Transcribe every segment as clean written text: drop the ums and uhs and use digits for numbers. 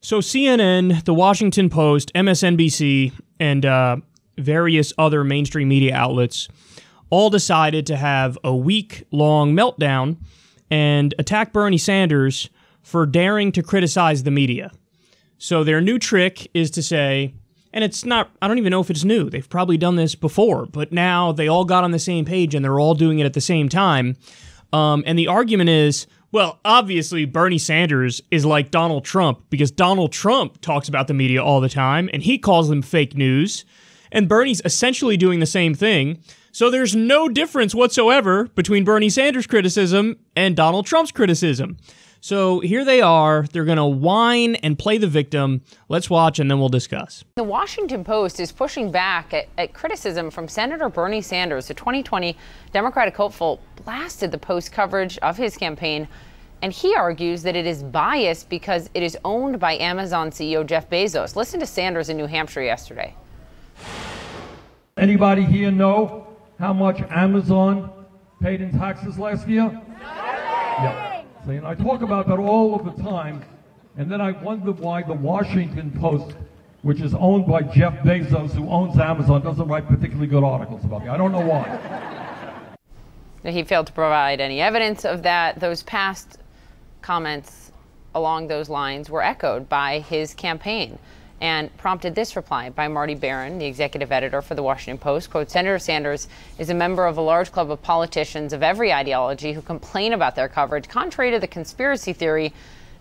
So CNN, The Washington Post, MSNBC, and various other mainstream media outlets all decided to have a week-long meltdown and attack Bernie Sanders for daring to criticize the media. So their new trick is to say, and it's not, I don't even know if it's new, they've probably done this before, but now they all got on the same page and they're all doing it at the same time. And the argument is, well, obviously Bernie Sanders is like Donald Trump because Donald Trump talks about the media all the time and he calls them fake news. And Bernie's essentially doing the same thing. So there's no difference whatsoever between Bernie Sanders' criticism and Donald Trump's criticism. So here they are. They're going to whine and play the victim. Let's watch and then we'll discuss. The Washington Post is pushing back at criticism from Senator Bernie Sanders. The 2020 Democratic hopeful blasted the Post coverage of his campaign, and he argues that it is biased because it is owned by Amazon CEO Jeff Bezos. Listen to Sanders in New Hampshire yesterday. Anybody here know how much Amazon paid in taxes last year? Yeah. See, and I talk about that all of the time, and then I wonder why the Washington Post, which is owned by Jeff Bezos, who owns Amazon, doesn't write particularly good articles about me. I don't know why. He failed to provide any evidence of that. Those past comments along those lines were echoed by his campaign and prompted this reply by Marty Barron, the executive editor for the Washington Post. Quote, Senator Sanders is a member of a large club of politicians of every ideology who complain about their coverage. Contrary to the conspiracy theory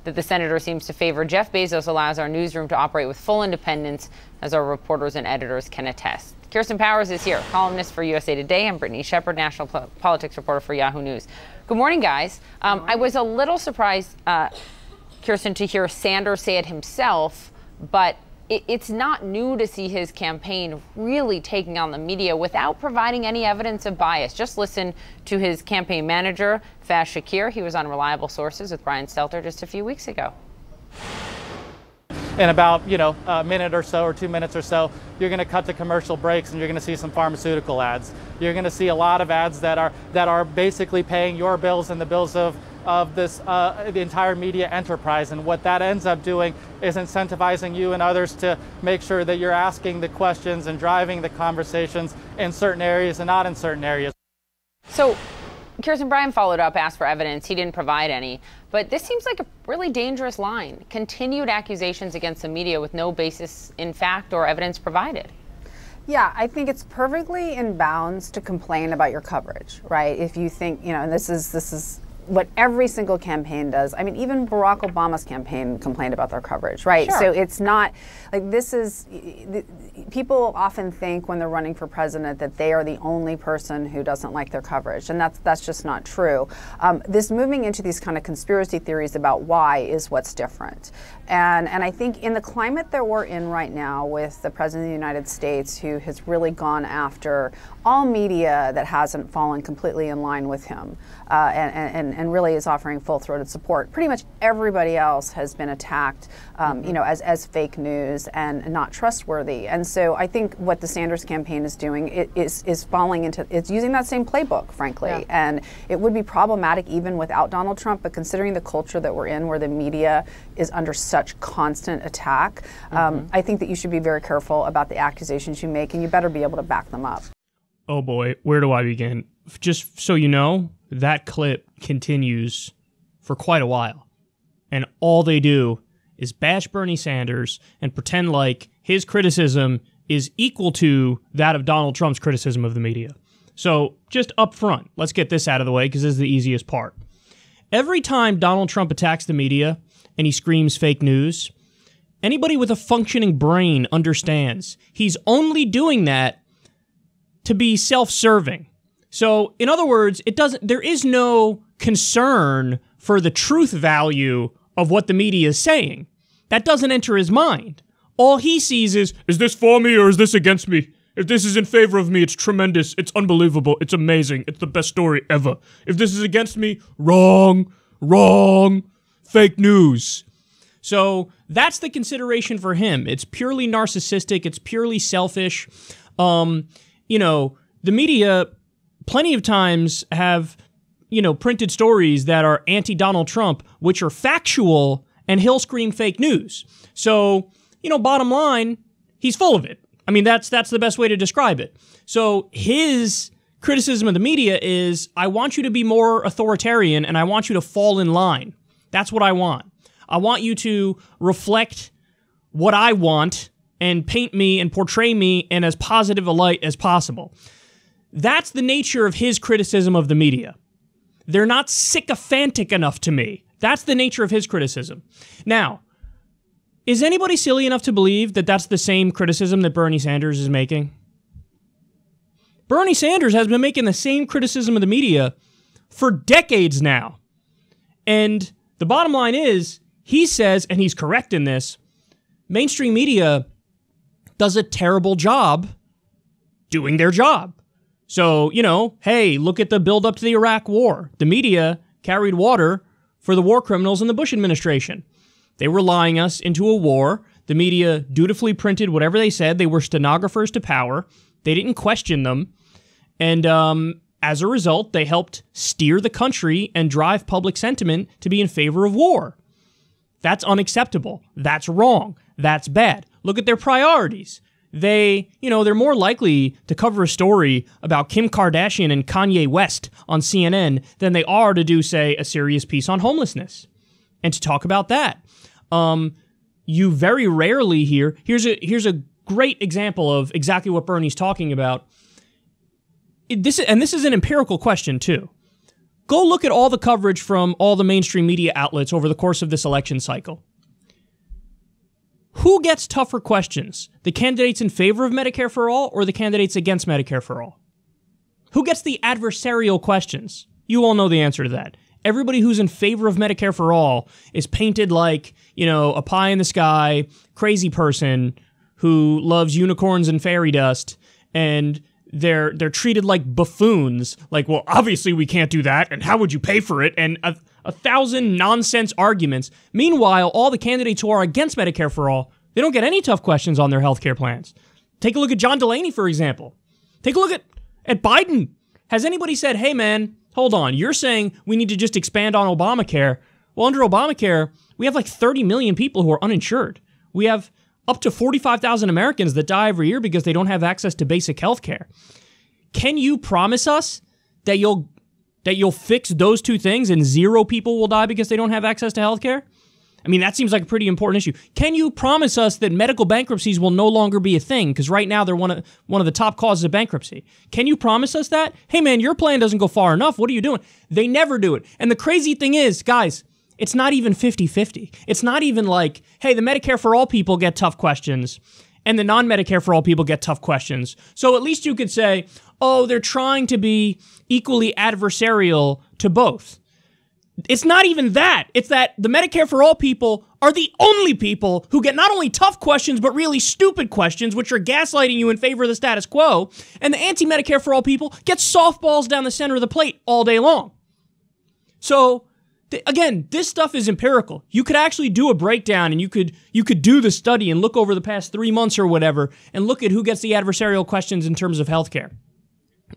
that the senator seems to favor, Jeff Bezos allows our newsroom to operate with full independence, as our reporters and editors can attest. Kirsten Powers is here, columnist for USA Today, and Brittany Shepard, national politics reporter for Yahoo News. Good morning, guys. I was a little surprised, Kirsten, to hear Sanders say it himself, but it's not new to see his campaign really taking on the media without providing any evidence of bias. Just listen to his campaign manager, Faz Shakir. He was on Reliable Sources with Brian Stelter just a few weeks ago. In about, a minute or so or 2 minutes or so, you're going to cut to commercial breaks and you're going to see some pharmaceutical ads. You're going to see a lot of ads that are basically paying your bills and the bills of this the entire media enterprise. And what that ends up doing is incentivizing you and others to make sure that you're asking the questions and driving the conversations in certain areas and not in certain areas. So Kirsten, Brian followed up, asked for evidence. He didn't provide any. But this seems like a really dangerous line. Continued accusations against the media with no basis in fact or evidence provided. Yeah, I think it's perfectly in bounds to complain about your coverage, right? If you think, and this is what every single campaign does. I mean, even Barack Obama's campaign complained about their coverage, right? Sure. So it's not like people often think when they're running for president that they are the only person who doesn't like their coverage, and that's just not true. This moving into these kind of conspiracy theories about why is what's different. And I think in the climate that we're in right now with the President of the United States, who has really gone after all media that hasn't fallen completely in line with him, and really is offering full-throated support. Pretty much everybody else has been attacked, as fake news and not trustworthy. And so I think what the Sanders campaign is doing is falling into, it's using that same playbook, frankly. Yeah. And it would be problematic even without Donald Trump, but considering the culture that we're in where the media is under such constant attack, I think that you should be very careful about the accusations you make, and you better be able to back them up. Oh boy, where do I begin? Just so you know, that clip continues for quite a while. And all they do is bash Bernie Sanders and pretend like his criticism is equal to that of Donald Trump's criticism of the media. So just up front, let's get this out of the way because this is the easiest part. Every time Donald Trump attacks the media and he screams fake news, anybody with a functioning brain understands he's only doing that to be self-serving. So, in other words, there is no concern for the truth value of what the media is saying. That doesn't enter his mind. All he sees is this for me or is this against me? If this is in favor of me, it's tremendous, it's unbelievable, it's amazing, it's the best story ever. If this is against me, wrong, fake news. So that's the consideration for him. It's purely narcissistic, it's purely selfish. The media plenty of times have, printed stories that are anti-Donald Trump, which are factual and he'll scream fake news. So, bottom line, he's full of it. I mean, that's the best way to describe it. So his criticism of the media is, I want you to be more authoritarian and I want you to fall in line. That's what I want. I want you to reflect what I want and paint me and portray me in as positive a light as possible. That's the nature of his criticism of the media. They're not sycophantic enough to me. That's the nature of his criticism. Now, is anybody silly enough to believe that that's the same criticism that Bernie Sanders is making? Bernie Sanders has been making the same criticism of the media for decades now. And the bottom line is, he says, and he's correct in this, mainstream media does a terrible job doing their job. So, hey, look at the build-up to the Iraq War. The media carried water for the war criminals in the Bush administration. They were lying us into a war. The media dutifully printed whatever they said. They were stenographers to power. They didn't question them. And as a result, they helped steer the country and drive public sentiment to be in favor of war. That's unacceptable. That's wrong. That's bad. Look at their priorities. They're more likely to cover a story about Kim Kardashian and Kanye West on CNN than they are to do, say, a serious piece on homelessness and to talk about that. You very rarely hear, here's a great example of exactly what Bernie's talking about. This is an empirical question, too. Go look at all the coverage from all the mainstream media outlets over the course of this election cycle. Who gets tougher questions? The candidates in favor of Medicare for All or the candidates against Medicare for All? Who gets the adversarial questions? You all know the answer to that. Everybody who's in favor of Medicare for All is painted like, a pie in the sky, crazy person who loves unicorns and fairy dust, and they're treated like buffoons. Like, well, obviously we can't do that, and how would you pay for it? And a thousand nonsense arguments. Meanwhile, all the candidates who are against Medicare for All, they don't get any tough questions on their healthcare plans. Take a look at John Delaney, for example. Take a look at Biden. Has anybody said, hey man, hold on, you're saying we need to just expand on Obamacare? Well, under Obamacare, we have like 30 million people who are uninsured. We have up to 45,000 Americans that die every year because they don't have access to basic health care. Can you promise us that you'll fix those two things and 0 people will die because they don't have access to health care? I mean, that seems like a pretty important issue. Can you promise us that medical bankruptcies will no longer be a thing? Because right now they're one of the top causes of bankruptcy. Can you promise us that? Hey man, your plan doesn't go far enough. What are you doing? They never do it. And the crazy thing is, guys, it's not even 50-50. It's not even like, hey, the Medicare for All people get tough questions and the non-Medicare for All people get tough questions. So at least you could say, oh, they're trying to be equally adversarial to both. It's not even that. It's that the Medicare for All people are the only people who get not only tough questions, but really stupid questions, which are gaslighting you in favor of the status quo. And the anti-Medicare for All people get softballs down the center of the plate all day long. So, again, this stuff is empirical. You could actually do a breakdown and you could do the study and look over the past 3 months or whatever and look at who gets the adversarial questions in terms of healthcare.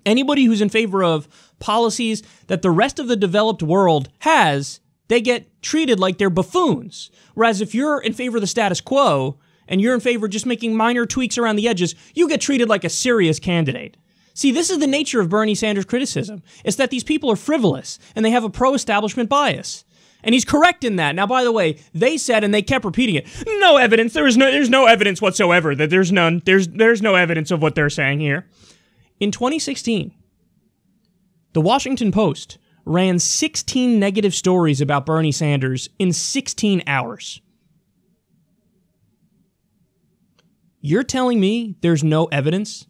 Anybody who's in favor of policies that the rest of the developed world has, they get treated like they're buffoons. Whereas if you're in favor of the status quo and you're in favor of just making minor tweaks around the edges, you get treated like a serious candidate. See, this is the nature of Bernie Sanders' criticism. It's that these people are frivolous and they have a pro-establishment bias. And he's correct in that. Now, by the way, they said, and they kept repeating it, no evidence. There's no evidence whatsoever. That there's none. There's no evidence of what they're saying here. In 2016, the Washington Post ran 16 negative stories about Bernie Sanders in 16 hours. You're telling me there's no evidence?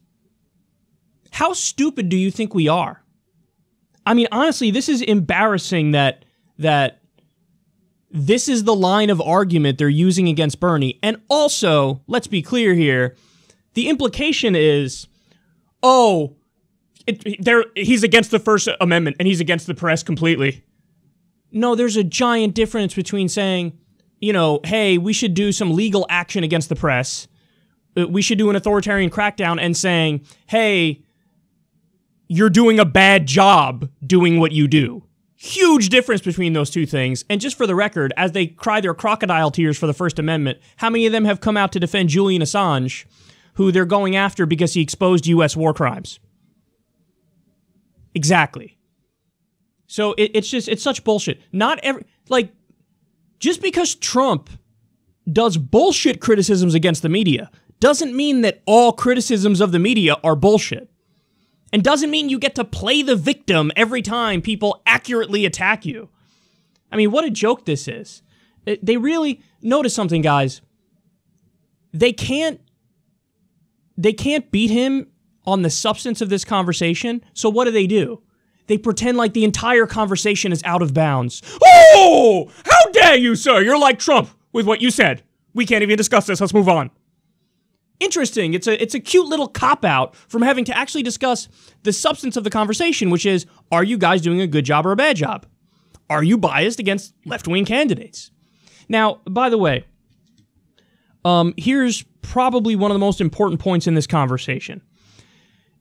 How stupid do you think we are? I mean, honestly, this is embarrassing that this is the line of argument they're using against Bernie. And also, let's be clear here, the implication is, oh, he's against the First Amendment and he's against the press completely. No, there's a giant difference between saying, hey, we should do some legal action against the press. We should do an authoritarian crackdown, and saying, hey, you're doing a bad job doing what you do. Huge difference between those two things. And just for the record, as they cry their crocodile tears for the First Amendment, how many of them have come out to defend Julian Assange, who they're going after because he exposed U.S. war crimes? Exactly. So it's such bullshit. Just because Trump does bullshit criticisms against the media doesn't mean that all criticisms of the media are bullshit. And doesn't mean you get to play the victim every time people accurately attack you. I mean, what a joke this is. They really, notice something, guys. They can't beat him on the substance of this conversation, so what do? They pretend like the entire conversation is out of bounds. Oh, how dare you, sir? You're like Trump with what you said. We can't even discuss this. Let's move on. Interesting. It's a cute little cop-out from having to actually discuss the substance of the conversation, which is, are you guys doing a good job or a bad job? Are you biased against left-wing candidates? Now, by the way, here's probably one of the most important points in this conversation.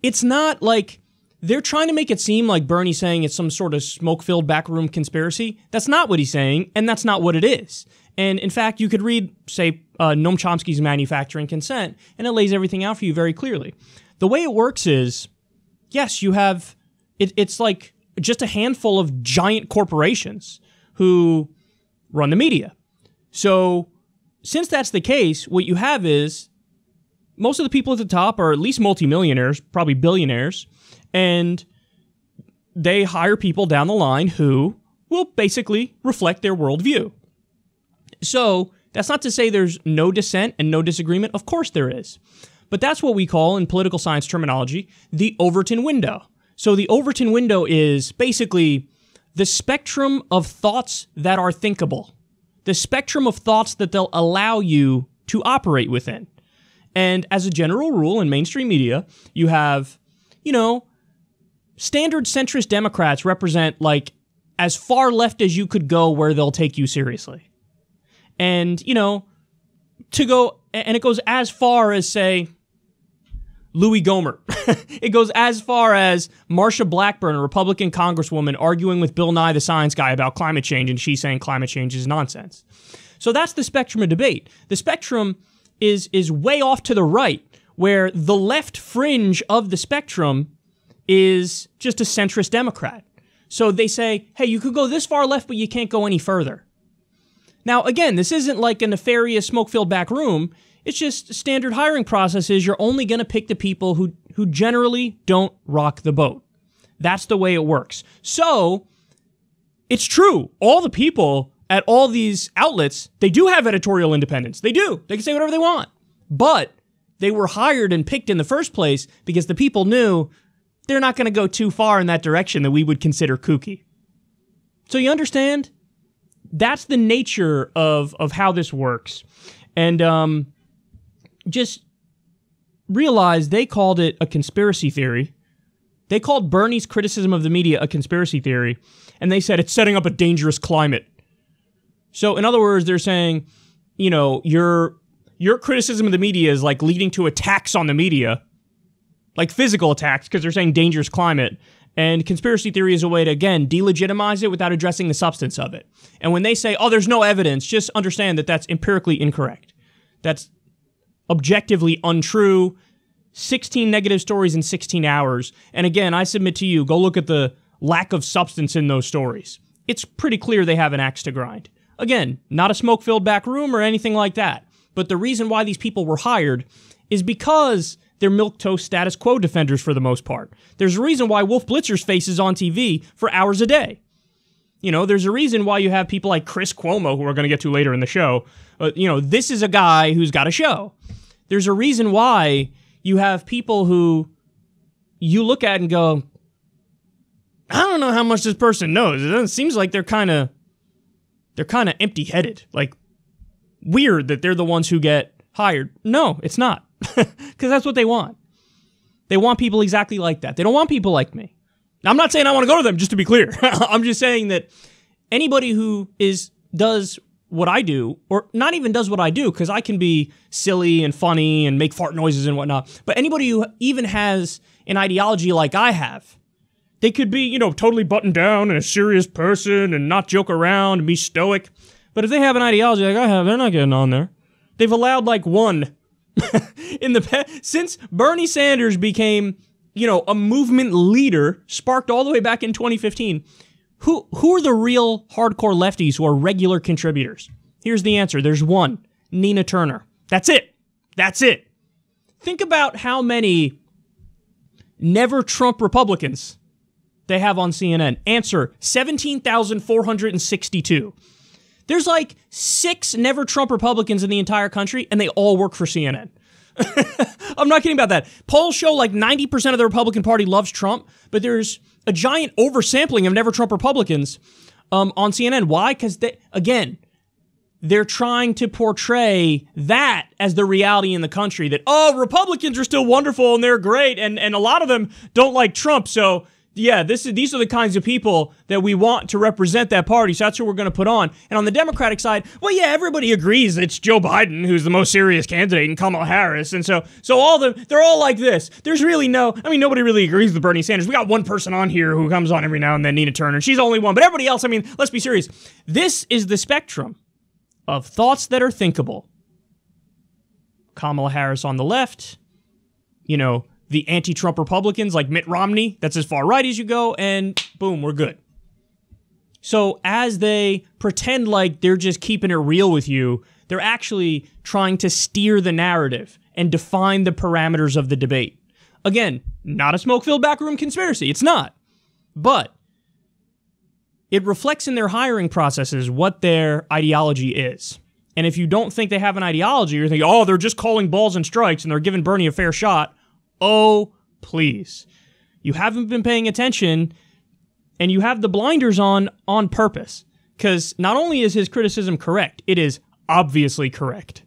It's not like they're trying to make it seem like Bernie's saying it's some sort of smoke-filled backroom conspiracy. That's not what he's saying, and that's not what it is. And in fact, you could read, say, Noam Chomsky's Manufacturing Consent, and it lays everything out for you very clearly. The way it works is, yes, you have, it's like just a handful of giant corporations who run the media. So since that's the case, what you have is most of the people at the top are at least multimillionaires, probably billionaires, and they hire people down the line who will basically reflect their worldview. So that's not to say there's no dissent and no disagreement. Of course there is. But that's what we call, in political science terminology, the Overton window. So the Overton window is basically the spectrum of thoughts that are thinkable. The spectrum of thoughts that they'll allow you to operate within. And as a general rule in mainstream media, you have, standard centrist Democrats represent like as far left as you could go where they'll take you seriously. And, it goes as far as, say, Louis Gohmert. It goes as far as Marsha Blackburn, a Republican congresswoman, arguing with Bill Nye the Science Guy about climate change, and she's saying climate change is nonsense. So that's the spectrum of debate. The spectrum is way off to the right, where the left fringe of the spectrum is just a centrist Democrat. So they say, hey, you could go this far left, but you can't go any further. Now, again, this isn't like a nefarious smoke-filled back room. It's just standard hiring processes. You're only going to pick the people who generally don't rock the boat. That's the way it works. So, it's true. All the people at all these outlets, they do have editorial independence. They do. They can say whatever they want. But they were hired and picked in the first place because the people knew they're not going to go too far in that direction that we would consider kooky. So you understand? That's the nature of how this works. And just realize they called it a conspiracy theory. They called Bernie's criticism of the media a conspiracy theory. And they said it's setting up a dangerous climate. So in other words, they're saying, your criticism of the media is like leading to attacks on the media. Like physical attacks, because they're saying dangerous climate. And conspiracy theory is a way to, again, delegitimize it without addressing the substance of it. And when they say, oh, there's no evidence, just understand that that's empirically incorrect. That's objectively untrue. 16 negative stories in 16 hours. And again, I submit to you, go look at the lack of substance in those stories. It's pretty clear they have an axe to grind. Again, not a smoke-filled back room or anything like that. But the reason why these people were hired is because they're milquetoast status quo defenders for the most part. There's a reason why Wolf Blitzer's face is on TV for hours a day. There's a reason why you have people like Chris Cuomo, who we're going to get to later in the show. This is a guy who's got a show. There's a reason why you have people who you look at and go, I don't know how much this person knows. It seems like they're kind of empty-headed. Like, weird that they're the ones who get hired. No, it's not. Because that's what they want. They want people exactly like that. They don't want people like me. Now, I'm not saying I want to go to them, just to be clear. I'm just saying that anybody who does what I do, or not even does what I do, because I can be silly and funny and make fart noises and whatnot, but anybody who even has an ideology like I have, They could be, you know, totally buttoned down and a serious person and not joke around and be stoic. But if they have an ideology like I have, they're not getting on there. They've allowed like one in the past, since Bernie Sanders became, you know, a movement leader, sparked all the way back in 2015. Who are the real hardcore lefties who are regular contributors? Here's the answer. There's one, Nina Turner. That's it. That's it. Think about how many never Trump Republicans they have on CNN. Answer, 17,462. There's like 6 never Trump Republicans in the entire country, and they all work for CNN. I'm not kidding about that. Polls show like 90% of the Republican Party loves Trump, but there's a giant oversampling of never Trump Republicans on CNN. Why? Because, they're trying to portray that as the reality in the country, that, oh, Republicans are still wonderful and they're great, and a lot of them don't like Trump, so yeah, these are the kinds of people that we want to represent that party, so that's who we're going to put on. And on the Democratic side, well, yeah, everybody agrees it's Joe Biden who's the most serious candidate and Kamala Harris, and so they're all like this. There's really nobody really agrees with Bernie Sanders. We got one person on here who comes on every now and then, Nina Turner. She's the only one, but everybody else, let's be serious. This is the spectrum of thoughts that are thinkable. Kamala Harris on the left, you know, the anti-Trump Republicans like Mitt Romney, that's as far right as you go, and boom, we're good. So as they pretend like they're just keeping it real with you, they're actually trying to steer the narrative and define the parameters of the debate. Again, not a smoke-filled backroom conspiracy. It's not. But it reflects in their hiring processes what their ideology is. And if you don't think they have an ideology, you're thinking, oh, they're just calling balls and strikes and they're giving Bernie a fair shot. Oh, please. You haven't been paying attention, and you have the blinders on purpose. Because not only is his criticism correct, it is obviously correct.